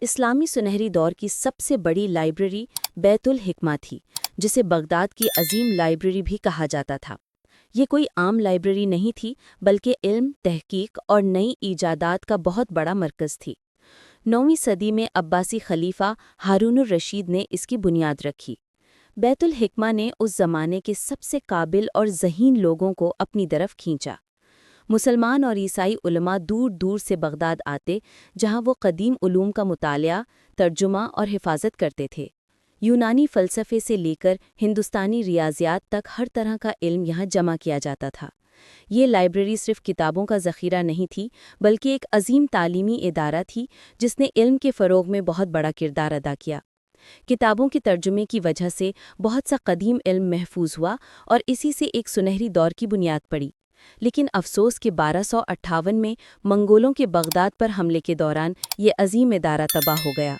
اسلامی سنہری دور کی سب سے بڑی لائبریری بیت الحکمہ تھی، جسے بغداد کی عظیم لائبریری بھی کہا جاتا تھا۔ یہ کوئی عام لائبریری نہیں تھی، بلکہ علم، تحقیق اور نئی ایجادات کا بہت بڑا مرکز تھی۔ 9ویں صدی میں عباسی خلیفہ ہارون الرشید نے اس کی بنیاد رکھی۔ بیت الحکمہ نے اس زمانے کے سب سے قابل اور ذہین لوگوں کو اپنی طرف کھینچا۔ مسلمان اور عیسائی علماء دور دور سے بغداد آتے، جہاں وہ قدیم علوم کا مطالعہ، ترجمہ اور حفاظت کرتے تھے۔ یونانی فلسفے سے لے کر ہندوستانی ریاضیات تک ہر طرح کا علم یہاں جمع کیا جاتا تھا۔ یہ لائبریری صرف کتابوں کا ذخیرہ نہیں تھی، بلکہ ایک عظیم تعلیمی ادارہ تھی جس نے علم کے فروغ میں بہت بڑا کردار ادا کیا۔ کتابوں کے ترجمے کی وجہ سے بہت سا قدیم علم محفوظ ہوا اور اسی سے ایک سنہری دور کی بنیاد پڑی۔ لیکن افسوس کہ 1258 میں منگولوں کے بغداد پر حملے کے دوران یہ عظیم ادارہ تباہ ہو گیا۔